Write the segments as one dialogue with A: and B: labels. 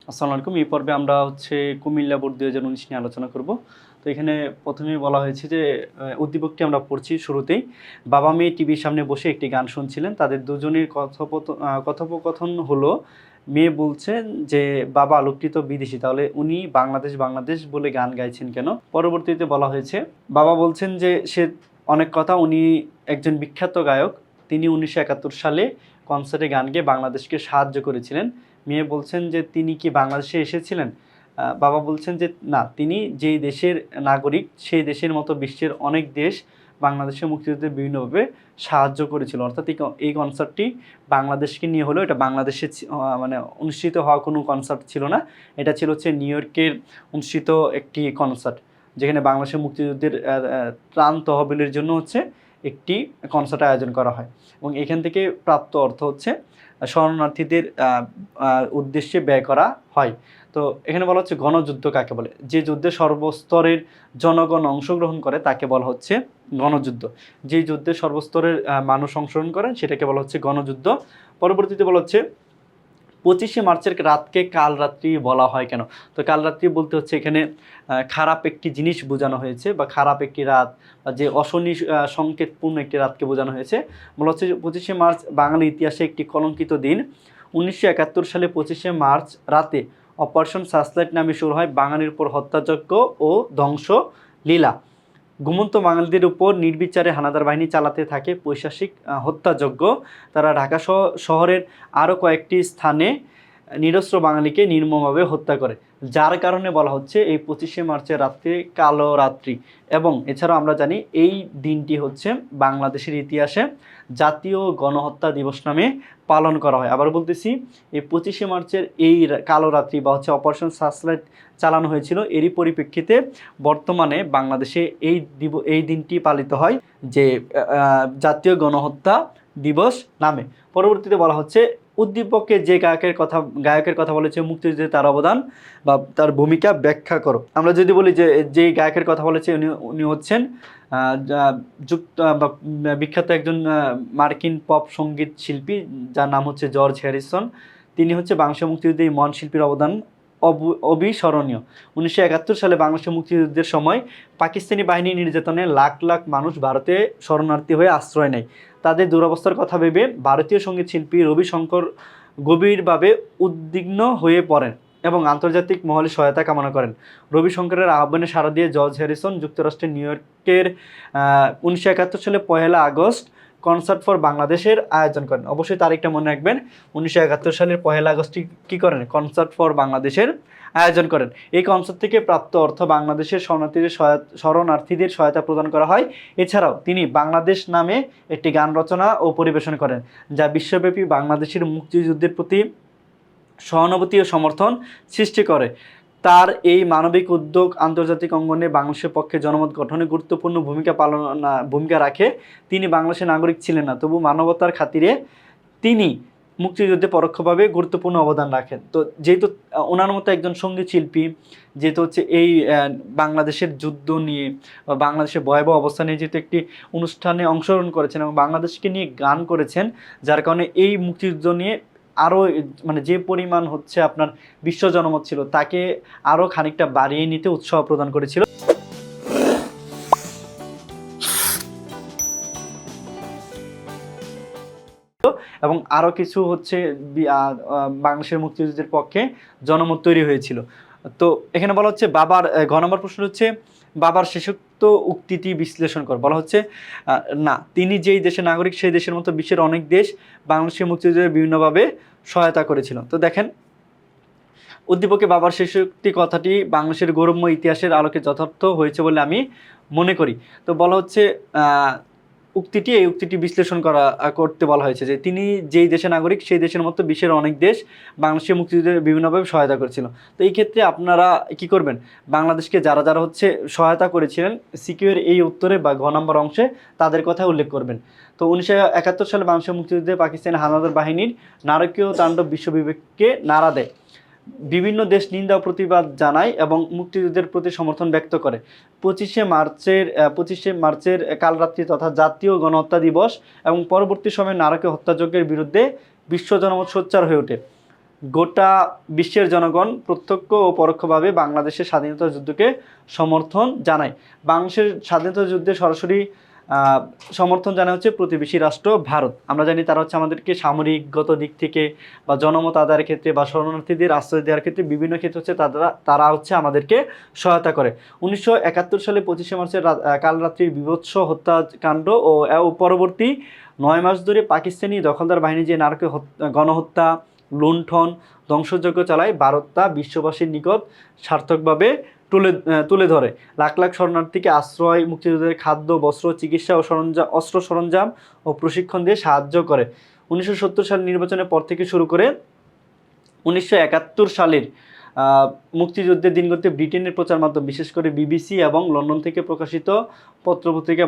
A: আসসালামু আলাইকুম। এই পর্বে আমরা কুমিল্লা বোর্ড ২০১৯ নিয়ে আলোচনা করব। তো এখানে প্রথমেই বলা হয়েছে যে উদ্দীপকটি আমরা পড়ছি শুরুতেই। বাবা-মেয়ে টিভির সামনে বসে একটি গান শুনছিলেন। তাদের দুজনের কথোপকথন হলো, মেয়ে বলছেন যে, "বাবা, লোকটি তো বিদেশী। তাহলে উনি বাংলাদেশ, বাংলাদেশ বলে গান গাইছেন কেন?" পরবর্তীতে বলা হয়েছে, বাবা বলছেন যে সে অনেক কথা, উনি একজন বিখ্যাত গায়ক। তিনি ১৯৭১ সালে কনসার্টে গান গেয়ে বাংলাদেশকে সাহায্য করেছিলেন। মেয়ে বলছেন যে তিনি কি বাংলাদেশে এসেছিলেন? বাবা বলছেন যে না, তিনি যেই দেশের নাগরিক সেই দেশের মতো বিশ্বের অনেক দেশ বাংলাদেশের মুক্তিযুদ্ধে বিভিন্নভাবে সাহায্য করেছিল। অর্থাৎ এই কনসার্টটি বাংলাদেশকে নিয়ে হলেও এটা বাংলাদেশে মানে অনুষ্ঠিত হওয়া কোনো কনসার্ট ছিল না। এটা ছিল নিউ ইয়র্কের অনুষ্ঠিত একটি কনসার্ট। যেখানে বাংলাদেশের মুক্তিযুদ্ধের ত্রাণ তহবিলের জন্য একটি কনসার্ট আয়োজন করা হয়। এবং এখান থেকে প্রাপ্ত অর্থ শরণার্থীদের উদ্দেশ্যে ব্যয় করা হয়। তো এখানে বলা হচ্ছে গণযুদ্ধ কাকে বলে? যে যুদ্ধে সর্বস্তরের জনগণ অংশগ্রহণ করে তাকে বলা হচ্ছে গণযুদ্ধ। যে যুদ্ধে সর্বস্তরের মানুষ অংশগ্রহণ করেন সেটাকে বলা হচ্ছে গণযুদ্ধ। পরবর্তীতে বলা হচ্ছে 25শে মার্চের রাতকে কালরাত্রি বলা হয় কেন? তো কালরাত্রি বলতে এখানে খারাপ একটি জিনিস বোঝানো হয়েছে, বা খারাপ একটি রাত, বা যে অশনি সংকেতপূর্ণ একটি রাতকে বোঝানো হয়েছে। বলা হচ্ছে যে 25শে মার্চ বাঙালি ইতিহাসে একটি কলঙ্কিত দিন। 1971 সালে 25শে মার্চ রাতে অপারেশন সার্চলাইট নামে শুরু হয় বাঙালির উপর হত্যাযজ্ঞ ও ধ্বংস লীলা। ঘুমন্ত বাঙালিদের উপর নির্বিচারে হানাদার বাহিনী চালাতে থাকে পৈশাচিক হত্যাযজ্ঞ। তারা ঢাকা শহরের আরও কয়েকটি স্থানে নিরস্ত্র বাঙালিকে নির্মমভাবে হত্যা করে, যার কারণে বলা হচ্ছে এই 25শে মার্চের রাত্রি কালো রাত্রি। এবং এছাড়াও আমরা জানি এই দিনটি বাংলাদেশের ইতিহাসে জাতীয় গণহত্যা দিবস নামে পালন করা হয়। আবার বলতেছি, এই 25শে মার্চের এই কালো রাত্রি বা অপারেশন সার্চলাইট চালানো হয়েছিল, এরই পরিপ্রেক্ষিতে বর্তমানে বাংলাদেশে এই দিনটি পালিত হয় যে জাতীয় গণহত্যা দিবস নামে। পরবর্তীতে বলা হচ্ছে উদ্দীপকে যে গায়কের কথা বলেছে মুক্তিযুদ্ধে তার অবদান বা তার ভূমিকা ব্যাখ্যা করো। আমরা যদি বলি যে গায়কের কথা বলেছে উনি হচ্ছেন বিখ্যাত একজন মার্কিন পপ সঙ্গীত শিল্পী, যার নাম জর্জ হ্যারিসন। তিনি বাংলাদেশের মুক্তিযুদ্ধে এই মহান শিল্পীর অবদান অবিস্মরণীয়। 1971 সালে বাংলাদেশের মুক্তিযুদ্ধের সময় পাকিস্তানি বাহিনী নির্যাতনে লাখ লাখ মানুষ ভারতে শরণার্থী হয়ে আশ্রয় নেয়। তাদের দুরবস্থার কথা ভেবে ভারতীয় সঙ্গীত শিল্পী রবি শঙ্কর গভীরভাবে উদ্বিগ্ন হয়ে পড়েন এবং আন্তর্জাতিক মহলে সহায়তা কামনা করেন। রবি শঙ্করের আহ্বানে সাড়া দিয়ে জর্জ হ্যারিসন যুক্তরাষ্ট্রের নিউ ইয়র্কের 1971 সালে 1 আগস্ট কনসার্ট ফর বাংলাদেশের আয়োজন করেন। অবশ্যই তারিখটা মনে রাখবেন, 1971 সালের 1 আগস্টে কী করেন? কনসার্ট ফর বাংলাদেশের আয়োজন করেন। এই কনসার্ট থেকে প্রাপ্ত অর্থ বাংলাদেশের শরণার্থীদের সহায়তা প্রদান করা হয়। এছাড়াও তিনি বাংলাদেশ নামে একটি গান রচনা ও পরিবেশন করেন, যা বিশ্বব্যাপী বাংলাদেশের মুক্তিযুদ্ধের প্রতি সহানুভূতি ও সমর্থন সৃষ্টি করে। তার এই মানবিক উদ্যোগ আন্তর্জাতিক অঙ্গনে বাংলাদেশের পক্ষে জনমত গঠনে গুরুত্বপূর্ণ ভূমিকা রাখে। তিনি বাংলাদেশের নাগরিক ছিলেন না, তবু মানবতার খাতিরে তিনি মুক্তিযুদ্ধে পরোক্ষভাবে গুরুত্বপূর্ণ অবদান রাখেন। তো যেহেতু ওনার মতো একজন সঙ্গীত শিল্পী, যেহেতু এই বাংলাদেশের যুদ্ধ নিয়ে বা বাংলাদেশের ভয়াবহ অবস্থা নিয়ে যেহেতু একটি অনুষ্ঠানে অংশগ্রহণ করেছেন এবং বাংলাদেশকে নিয়ে গান করেছেন, যার কারণে এই মুক্তিযুদ্ধ নিয়ে আরও যে পরিমাণ আপনার বিশ্ব জনমত ছিল তাকে আরও খানিকটা বাড়িয়ে নিতে উৎসাহ প্রদান করেছিল। এবং আরও কিছু বাংলাদেশের মুক্তিযুদ্ধের পক্ষে জনমত তৈরি হয়েছিল। তো এখানে বলা হচ্ছে বাবার নম্বর প্রশ্ন বাবার শেষোক্ত উক্তিটি বিশ্লেষণ কর। বলা হচ্ছে না, তিনি যেই দেশের নাগরিক সেই দেশের মতো বিশ্বের অনেক দেশ বাংলাদেশের মুক্তিযুদ্ধে বিভিন্নভাবে সহায়তা করেছিল। তো দেখেন, উদ্দীপকে বাবার শেষোক্তি কথাটি বাংলাদেশের গৌরবময় ইতিহাসের আলোকে যথার্থ হয়েছে বলে আমি মনে করি। তো বলা হচ্ছে এই উক্তিটি বিশ্লেষণ করতে বলা হয়েছে যে তিনি যেই দেশের নাগরিক সেই দেশের মতো বিশ্বের অনেক দেশ বাংলাদেশের মুক্তিযুদ্ধে বিভিন্নভাবে সহায়তা করেছিল। তো এই ক্ষেত্রে আপনারা কি করবেন? বাংলাদেশকে যারা যারা সহায়তা করেছিলেন সিকিউর এই উত্তরে বা ঘ নম্বর অংশে তাদের কথা উল্লেখ করবেন। তো 1971 সালে বাংলাদেশের মুক্তিযুদ্ধে পাকিস্তানি হানাদার বাহিনীর নারকীয় তাণ্ডব বিশ্ববিবেককে নাড়া দেয়। বিভিন্ন দেশ নিন্দা ও প্রতিবাদ জানায় এবং মুক্তিযুদ্ধের প্রতি সমর্থন ব্যক্ত করে। 25শে মার্চের কালরাত্রি তথা জাতীয় গণহত্যা দিবস এবং পরবর্তী সময়ে নারকীয় হত্যাযজ্ঞের বিরুদ্ধে বিশ্ব জনমত সোচ্চার হয়ে ওঠে। গোটা বিশ্বের জনগণ প্রত্যক্ষ ও পরোক্ষভাবে বাংলাদেশের স্বাধীনতা যুদ্ধকে সমর্থন জানায়। বাংলাদেশের স্বাধীনতা যুদ্ধে সরাসরি সমর্থন জানা হচ্ছে প্রতিবেশী রাষ্ট্র ভারত। আমরা জানি তারা হচ্ছে আমাদেরকে সামরিকগত দিক থেকে বা জনমত আদায়ের ক্ষেত্রে বা শরণার্থীদের আশ্রয় দেওয়ার ক্ষেত্রে বিভিন্ন ক্ষেত্রে হচ্ছে তারা হচ্ছে আমাদেরকে সহায়তা করে। 1971 সালে 25শে মার্চের কালরাত্রির বীভৎস হত্যাকাণ্ড ও পরবর্তী 9 মাস ধরে পাকিস্তানি দখলদার বাহিনী যে নারকীয় গণহত্যা, লুণ্ঠন, ধ্বংসযজ্ঞ চালায়, ভারত তা বিশ্ববাসীর নিকট সার্থকভাবে তুলে ধরে। লাখ লাখ শরণার্থীকে আশ্রয়, মুক্তিযোদ্ধাদের খাদ্য, বস্ত্র, চিকিৎসা ও অস্ত্র সরঞ্জাম ও প্রশিক্ষণ দিয়ে সাহায্য করে। 1970 সালের নির্বাচনের পর থেকে শুরু করে 1971 সালের মুক্তিযুদ্ধের দিনগুলোতে ব্রিটেনের প্রচার মাধ্যম বিশেষ করে বিবিসি এবং লন্ডন থেকে প্রকাশিত পত্রপত্রিকা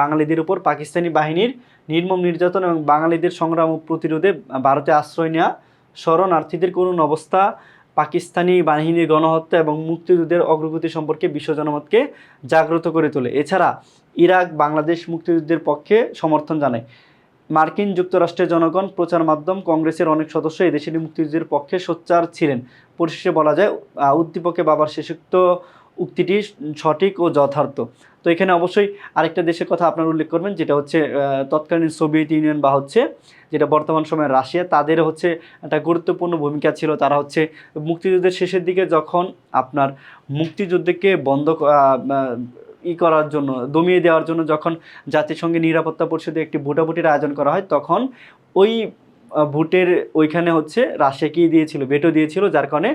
A: বাঙালিদের উপর পাকিস্তানি বাহিনীর নির্মম নির্যাতন এবং বাঙালিদের সংগ্রাম ও প্রতিরোধে ভারতে আশ্রয় নেওয়া শরণার্থীদের করুণ অবস্থা, পাকিস্তানি বাহিনীর গণহত্যা এবং মুক্তিযুদ্ধের অগ্রগতি সম্পর্কে বিশ্ব জনমতকে জাগ্রত করে তোলে। এছাড়া ইরাক বাংলাদেশ মুক্তিযুদ্ধের পক্ষে সমর্থন জানায়। মার্কিন যুক্তরাষ্ট্রের জনগণ, প্রচার মাধ্যম, কংগ্রেসের অনেক সদস্য এদেশের মুক্তিযুদ্ধের পক্ষে সোচ্চার ছিলেন। পরিশেষে বলা যায় উদ্দীপকে বাবার শেষোক্ত উক্তিটি সঠিক ও যথার্থ। তো এখানে অবশ্যই আরেকটা দেশের কথা আপনার উল্লেখ করবেন, যেটা হচ্ছে তৎকালীন সোভিয়েত ইউনিয়ন বা হচ্ছে যেটা বর্তমান সময়ে রাশিয়া। তাদের হচ্ছে একটা গুরুত্বপূর্ণ ভূমিকা ছিল। তারা হচ্ছে মুক্তিযুদ্ধের শেষের দিকে যখন আপনার মুক্তিযুদ্ধকে করার জন্য, দমিয়ে দেওয়ার জন্য যখন জাতিসংঘের নিরাপত্তা পরিষদে একটি ভোটাভুটির আয়োজন করা হয়, তখন ওই ভোটের ওইখানে হচ্ছে রাশিয়াকেই দিয়েছিল, ভেটো দিয়েছিল, যার কারণে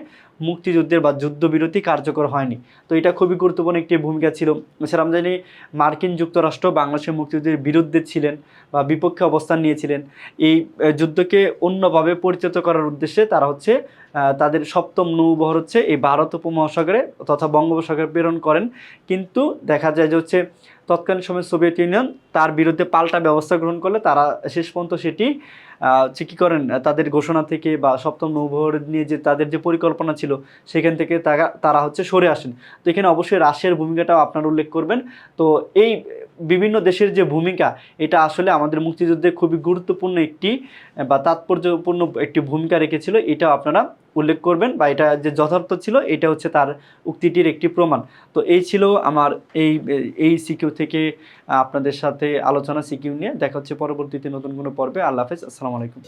A: মুক্তিযুদ্ধের বা যুদ্ধবিরতি কার্যকর হয়নি। তো এটা খুবই গুরুত্বপূর্ণ একটি ভূমিকা ছিল। এছাড়া আমরা জানি মার্কিন যুক্তরাষ্ট্র বাংলাদেশের মুক্তিযুদ্ধের বিরুদ্ধে ছিলেন বা বিপক্ষে অবস্থান নিয়েছিলেন। এই যুদ্ধকে অন্যভাবে পরিচালিত করার উদ্দেশ্যে তারা হচ্ছে তাদের সপ্তম নৌবহর হচ্ছে এই ভারত উপমহাসাগরে তথা বঙ্গোপসাগরে প্রেরণ করেন। কিন্তু দেখা যায় যে হচ্ছে তৎকালীন সময় সোভিয়েত ইউনিয়ন তার বিরুদ্ধে পাল্টা ব্যবস্থা গ্রহণ করলে তারা শেষ পর্যন্ত সেটি কী করেন, তাদের ঘোষণা থেকে বা সপ্তম নৌবহর নিয়ে যে তাদের যে পরিকল্পনা ছিল সেখান থেকে তারা হচ্ছে সরে আসেন। তো এখানে অবশ্যই রাশিয়ার ভূমিকাটাও আপনার উল্লেখ করবেন। তো এই বিভিন্ন দেশের যে ভূমিকা, এটা আসলে আমাদের মুক্তিযুদ্ধে খুবই গুরুত্বপূর্ণ একটি বা তাৎপর্যপূর্ণ একটি ভূমিকা রেখেছিল, এটাও আপনারা উল্লেখ করবেন বা এটা যে যথার্থ ছিল এটা হচ্ছে তার উক্তিটির একটি প্রমাণ। তো এই ছিল আমার এই সিকিউ থেকে আপনাদের সাথে আলোচনা সিকিউ নিয়ে। দেখা হচ্ছে পরবর্তীতে নতুন কোনো পর্বে। আল্লাহ হাফেজ, আসসালামু আলাইকুম।